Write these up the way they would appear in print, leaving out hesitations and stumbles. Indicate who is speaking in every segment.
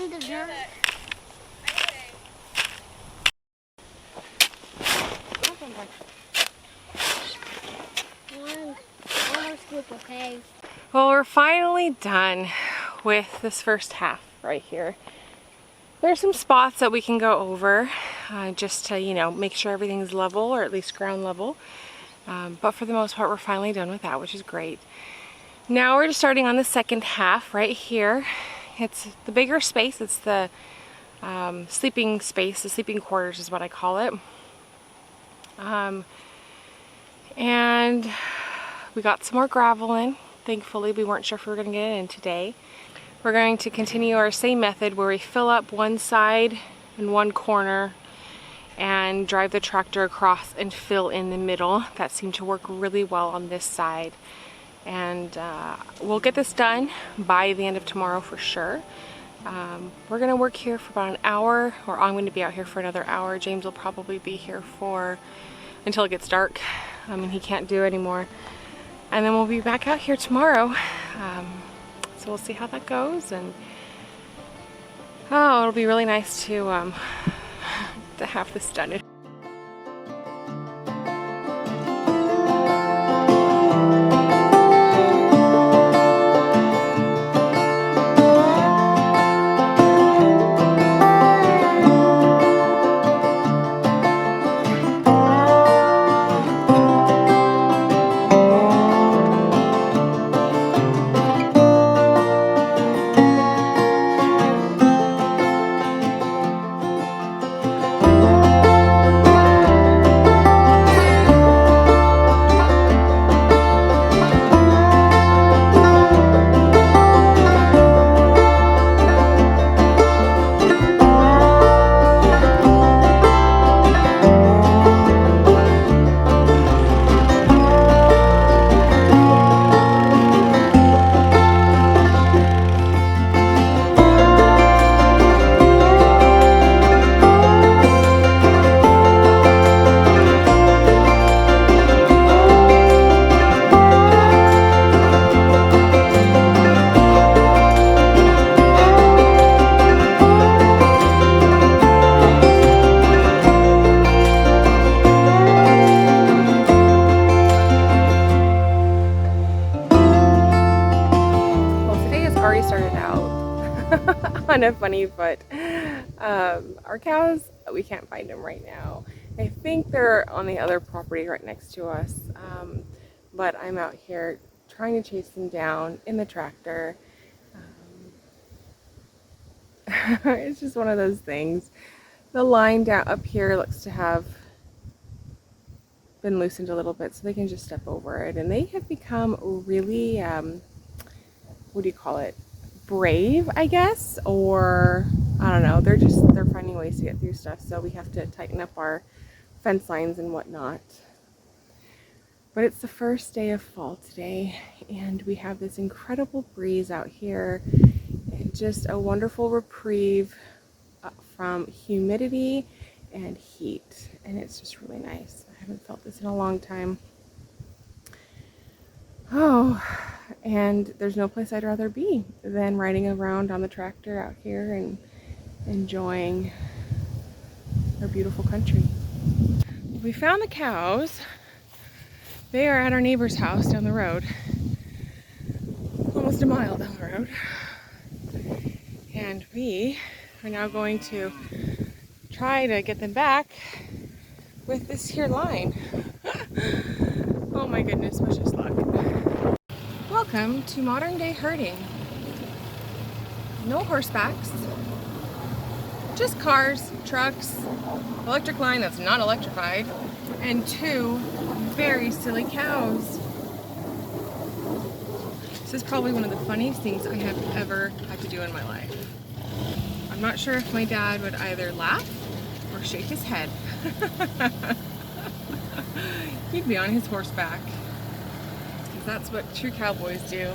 Speaker 1: in the dirt. One more scoop of hay.
Speaker 2: Well, we're finally done with this first half right here. There's some spots that we can go over just to, you know, make sure everything's level, or at least ground level. But for the most part, we're finally done with that, which is great. Now we're just starting on the second half right here. It's the bigger space. It's the sleeping space, the sleeping quarters is what I call it. And we got some more gravel in. Thankfully, we weren't sure if we were going to get it in today. We're going to continue our same method where we fill up one side and one corner and drive the tractor across and fill in the middle. That seemed to work really well on this side. And we'll get this done by the end of tomorrow for sure. We're going to work here for about an hour, or I'm going to be out here for another hour. James will probably be here until it gets dark. He can't do anymore. And then we'll be back out here tomorrow. So we'll see how that goes, and it'll be really nice to have this done. Kind of funny, but our cows, we can't find them right now. I think they're on the other property right next to us, but I'm out here trying to chase them down in the tractor. It's just one of those things. The line down up here looks to have been loosened a little bit, so they can just step over it, and they have become really what do you call it, brave, I guess, or I don't know, they're finding ways to get through stuff, so we have to tighten up our fence lines and whatnot. But it's the first day of fall today, and we have this incredible breeze out here, and just a wonderful reprieve from humidity and heat, and it's just really nice. I haven't felt this in a long time. And there's no place I'd rather be than riding around on the tractor out here and enjoying our beautiful country. We found the cows. They are at our neighbor's house down the road, almost a mile down the road. And we are now going to try to get them back with this here line. Oh my goodness, wish us luck. Welcome to modern day herding. No horsebacks, just cars, trucks, electric line that's not electrified, and two very silly cows. This is probably one of the funniest things I have ever had to do in my life. I'm not sure if my dad would either laugh or shake his head. He'd be on his horseback. That's what true cowboys do.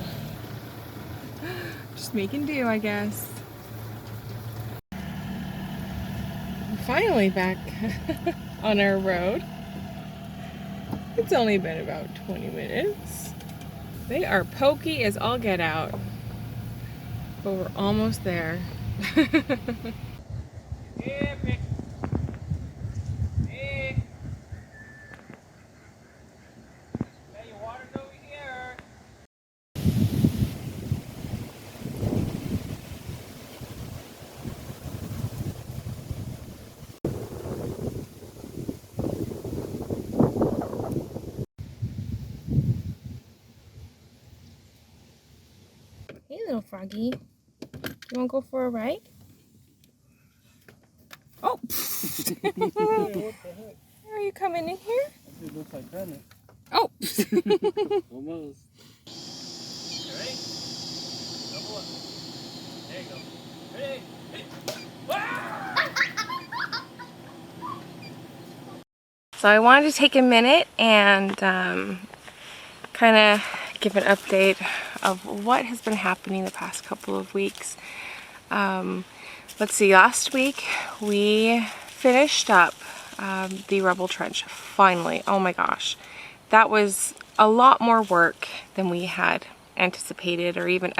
Speaker 2: Just making do, I guess. We're finally back on our road. It's only been about 20 minutes. They are pokey as all get out, but we're almost there. Epic. Hey. Hey, your water's over here. Hey, little froggy. You want to go for a ride? Oh!
Speaker 3: Hey, what the heck?
Speaker 2: Are you coming in here?
Speaker 3: It looks like granite.
Speaker 2: Oh!
Speaker 3: Almost. Ready? Double up. There you go. Ready?
Speaker 2: So I wanted to take a minute and kind of give an update of what has been happening the past couple of weeks. Let's see, last week we finished up the rubble trench, finally. Oh my gosh. That was a lot more work than we had anticipated or even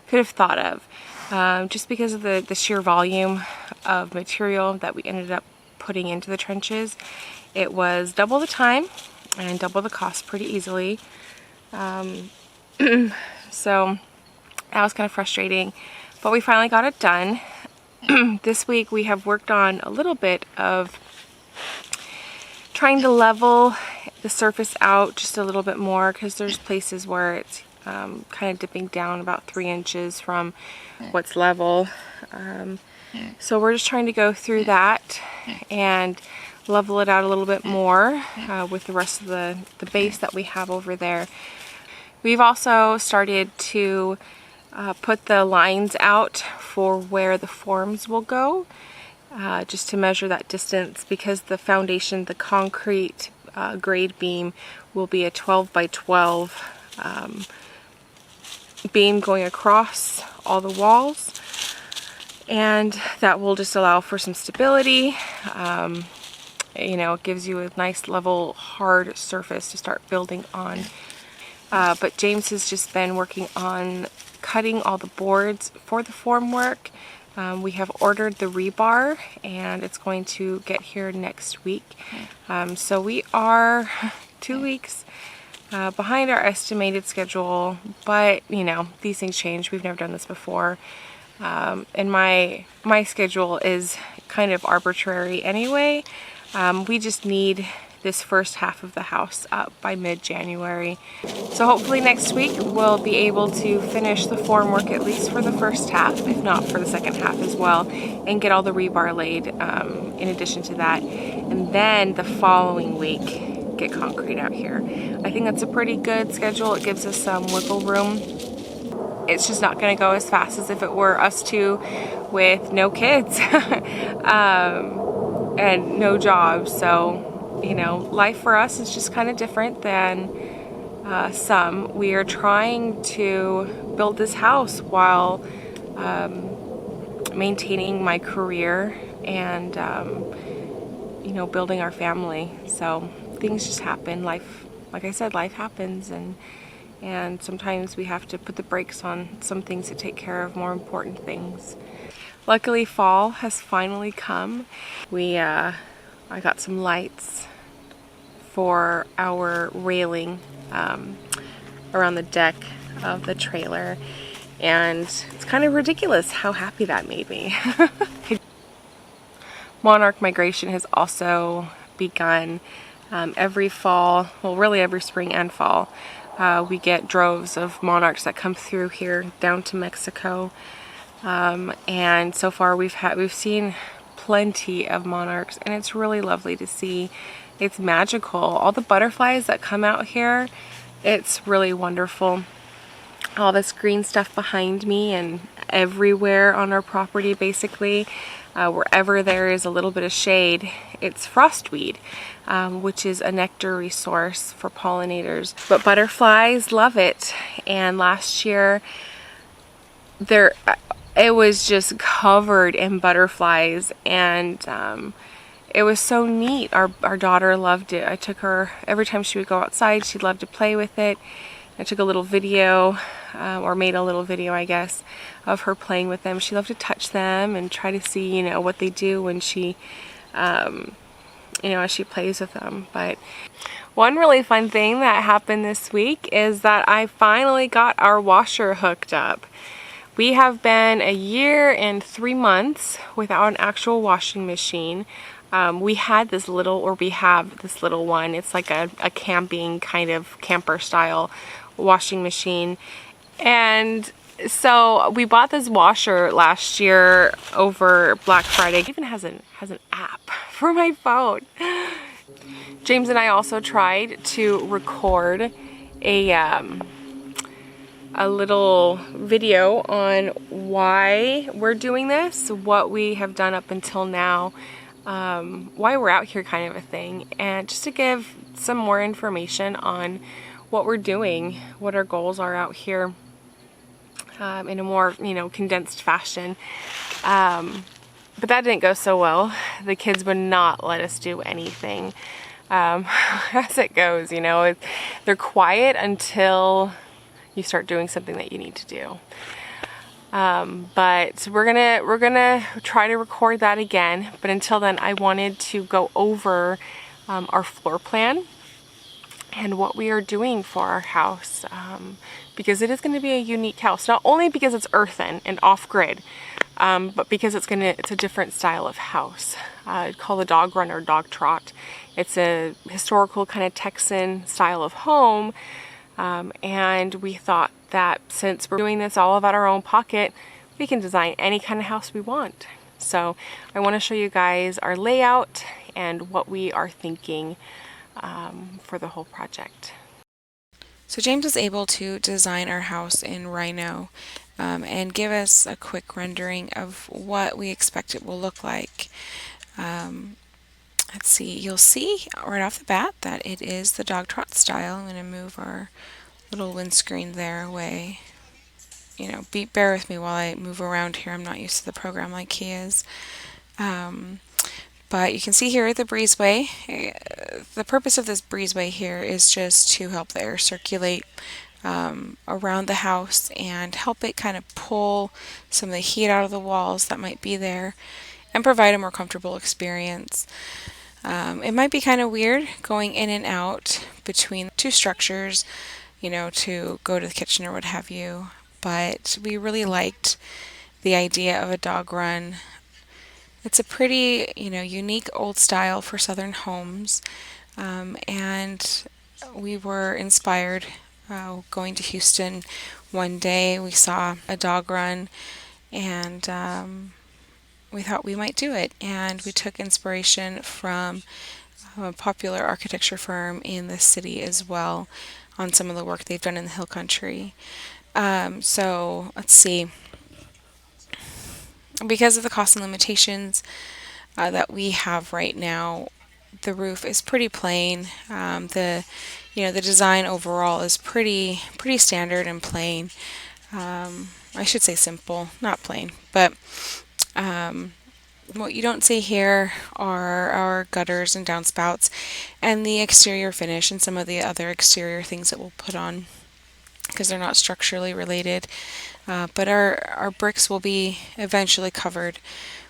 Speaker 2: could have thought of. Just because of the sheer volume of material that we ended up putting into the trenches. It was double the time and double the cost pretty easily. So that was kind of frustrating, but we finally got it done. This week we have worked on a little bit of trying to level the surface out just a little bit more, because there's places where it's kind of dipping down about 3 inches from what's level. So we're just trying to go through that and level it out a little bit more with the rest of the base that we have over there. We've also started to put the lines out for where the forms will go, just to measure that distance, because the foundation, the concrete grade beam, will be a 12 by 12 beam going across all the walls, and that will just allow for some stability. You know, it gives you a nice level hard surface to start building on. But James has just been working on cutting all the boards for the formwork. We have ordered the rebar and it's going to get here next week. So we are 2 weeks behind our estimated schedule, but you know, these things change. We've never done this before. And my schedule is kind of arbitrary anyway. We just need this first half of the house up by mid-January. So hopefully next week we'll be able to finish the formwork at least for the first half, if not for the second half as well, and get all the rebar laid in addition to that. And then the following week, get concrete out here. I think that's a pretty good schedule. It gives us some wiggle room. It's just not gonna go as fast as if it were us two with no kids. And no job. So, you know, life for us is just kind of different than some. We are trying to build this house while maintaining my career and, you know, building our family. So things just happen. Life, like I said, life happens, and sometimes we have to put the brakes on some things to take care of more important things. Luckily, fall has finally come. I got some lights for our railing around the deck of the trailer, and it's kind of ridiculous how happy that made me. Monarch migration has also begun. Every fall, well really every spring and fall, we get droves of monarchs that come through here down to Mexico. And so far we've seen plenty of monarchs, and it's really lovely to see. It's magical. All the butterflies that come out here, it's really wonderful. All this green stuff behind me and everywhere on our property, basically, wherever there is a little bit of shade, it's frostweed, which is a nectar resource for pollinators. But butterflies love it, and last year it was just covered in butterflies, and it was so neat. Our daughter loved it. I took her, every time she would go outside, she'd love to play with it. I took a little video, or made a little video, I guess, of her playing with them. She loved to touch them and try to see, you know, what they do when she, you know, as she plays with them. But one really fun thing that happened this week is that I finally got our washer hooked up. We have been a year and 3 months without an actual washing machine. We had this little, or we have this little one. It's like a camping kind of camper style washing machine. And so we bought this washer last year over Black Friday. It even has an app for my phone. James and I also tried to record a little video on why we're doing this, what we have done up until now, why we're out here, kind of a thing, and just to give some more information on what we're doing, what our goals are out here, in a more, you know, condensed fashion. But that didn't go so well. The kids would not let us do anything. As it goes, you know, they're quiet until you start doing something that you need to do. But we're gonna try to record that again. But until then, I wanted to go over our floor plan and what we are doing for our house, because it is going to be a unique house. Not only because it's earthen and off-grid, but because it's a different style of house. It's called a dog run or dog trot. It's a historical kind of Texan style of home. And we thought that since we're doing this all out of our own pocket, we can design any kind of house we want. So I want to show you guys our layout and what we are thinking for the whole project. So James was able to design our house in Rhino and give us a quick rendering of what we expect it will look like. Let's see, you'll see right off the bat that it is the dog trot style. I'm going to move our little windscreen there away. You know, bear with me while I move around here. I'm not used to the program like he is. But you can see here the breezeway. The purpose of this breezeway here is just to help the air circulate around the house and help it kind of pull some of the heat out of the walls that might be there and provide a more comfortable experience. It might be kind of weird going in and out between two structures, you know, to go to the kitchen or what have you, but we really liked the idea of a dog run. It's a pretty, you know, unique old style for Southern homes, and we were inspired going to Houston one day. We saw a dog run, and we thought we might do it, and we took inspiration from a popular architecture firm in the city as well on some of the work they've done in the Hill Country. So let's see. Because of the cost and limitations that we have right now, the roof is pretty plain. The design overall is pretty standard and plain. I should say simple, not plain, but what you don't see here are our gutters and downspouts and the exterior finish and some of the other exterior things that we'll put on because they're not structurally related. But our bricks will be eventually covered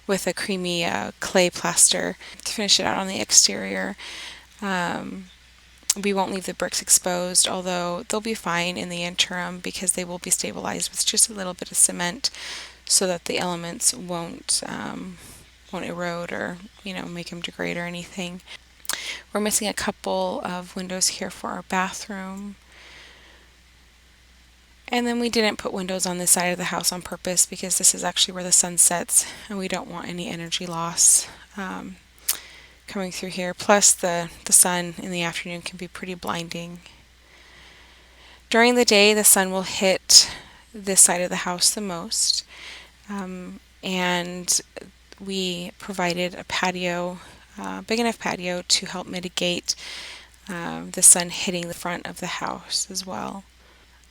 Speaker 2: with a creamy clay plaster to finish it out on the exterior. We won't leave the bricks exposed, although they'll be fine in the interim because they will be stabilized with just a little bit of cement so that the elements won't erode or, you know, make them degrade or anything. We're missing a couple of windows here for our bathroom. And then we didn't put windows on this side of the house on purpose because this is actually where the sun sets and we don't want any energy loss coming through here. Plus the sun in the afternoon can be pretty blinding. During the day the sun will hit this side of the house the most, and we provided a patio, big enough patio to help mitigate the sun hitting the front of the house as well.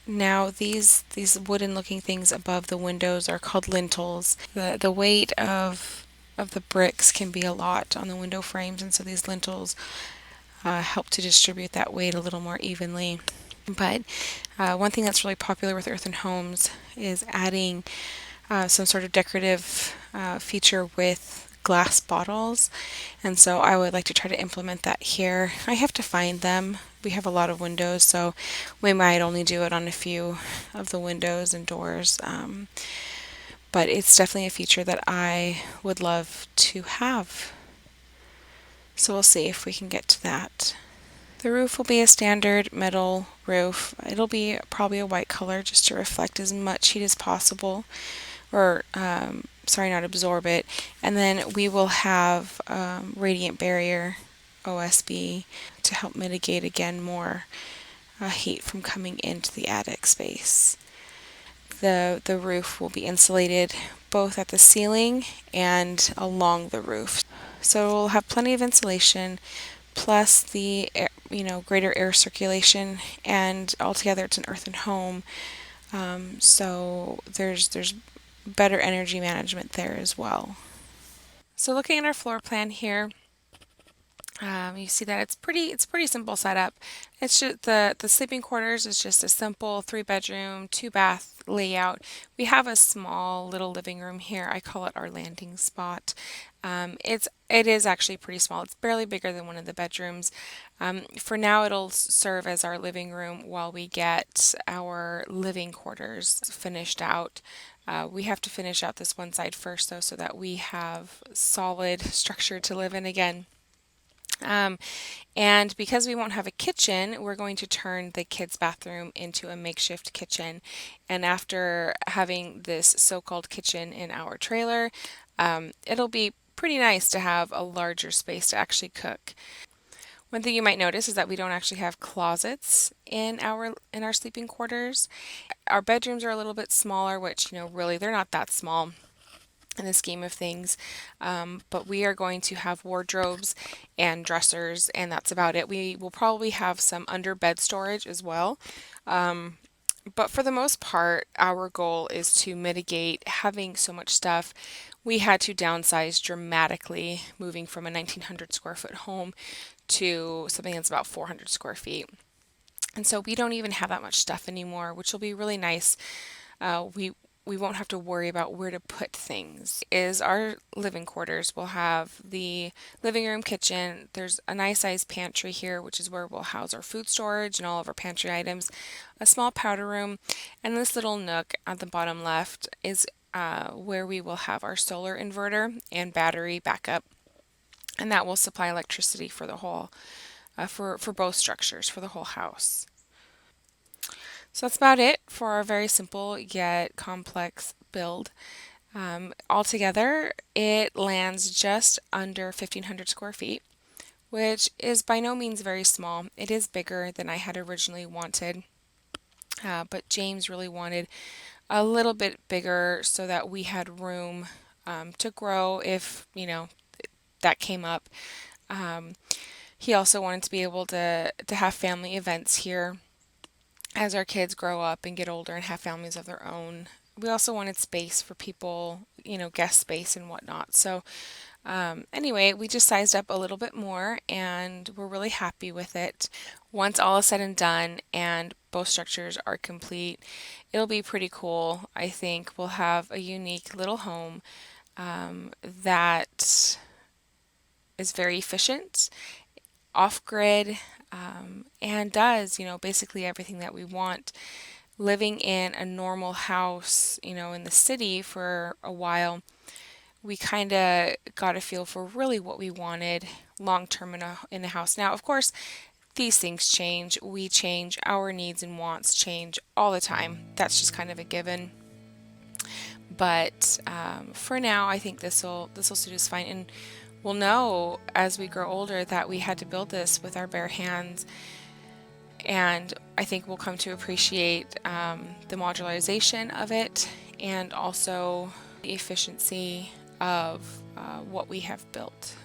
Speaker 2: Now these wooden looking things above the windows are called lintels. The weight of the bricks can be a lot on the window frames, and so these lintels help to distribute that weight a little more evenly. But one thing that's really popular with Earthen Homes is adding some sort of decorative feature with glass bottles, and so I would like to try to implement that here. I have to find them. We have a lot of windows, so we might only do it on a few of the windows and doors, but it's definitely a feature that I would love to have. So we'll see if we can get to that. The roof will be a standard metal roof. It'll be probably a white color just to reflect as much heat as possible, or sorry, not absorb it. And then we will have radiant barrier OSB to help mitigate again more heat from coming into the attic space. The roof will be insulated both at the ceiling and along the roof. So we'll have plenty of insulation plus the air, greater air circulation, and altogether it's an earthen home. So there's better energy management there as well. So looking at our floor plan here, you see that it's pretty simple setup. It's just the sleeping quarters is just a simple 3-bedroom, 2-bath layout. We have a small little living room here. I call it our landing spot. It is actually pretty small. It's barely bigger than one of the bedrooms. For now, it'll serve as our living room while we get our living quarters finished out. We have to finish out this one side first, though, so that we have solid structure to live in again. And because we won't have a kitchen, we're going to turn the kids' bathroom into a makeshift kitchen. And after having this so-called kitchen in our trailer, it'll be pretty nice to have a larger space to actually cook. One thing you might notice is that we don't actually have closets in our sleeping quarters. Our bedrooms are a little bit smaller, which, really they're not that small in the scheme of things, but we are going to have wardrobes and dressers, and that's about it. We will probably have some under bed storage as well, but for the most part, our goal is to mitigate having so much stuff. We had to downsize dramatically, moving from a 1,900 square foot home to something that's about 400 square feet. And so we don't even have that much stuff anymore, which will be really nice. We won't have to worry about where to put things. Is our living quarters. We'll have the living room, kitchen. There's a nice sized pantry here, which is where we'll house our food storage and all of our pantry items. A small powder room, and this little nook at the bottom left is where we will have our solar inverter and battery backup, and that will supply electricity for the whole, for both structures, for the whole house. So that's about it for our very simple yet complex build. Altogether, it lands just under 1,500 square feet, which is by no means very small. It is bigger than I had originally wanted, but James really wanted a little bit bigger so that we had room to grow if, that came up. He also wanted to be able to have family events here as our kids grow up and get older and have families of their own. We also wanted space for people, guest space and whatnot. So anyway, we just sized up a little bit more and we're really happy with it. Once all is said and done and both structures are complete, it'll be pretty cool. I think we'll have a unique little home that is very efficient, off-grid, and does, basically everything that we want. Living in a normal house, in the city for a while, we kind of got a feel for really what we wanted long term in a house. Now, of course, these things change. We change. Our needs and wants change all the time. That's just kind of a given. But for now, I think this will suit us fine, and we'll know as we grow older that we had to build this with our bare hands. And I think we'll come to appreciate the modularization of it and also the efficiency of what we have built.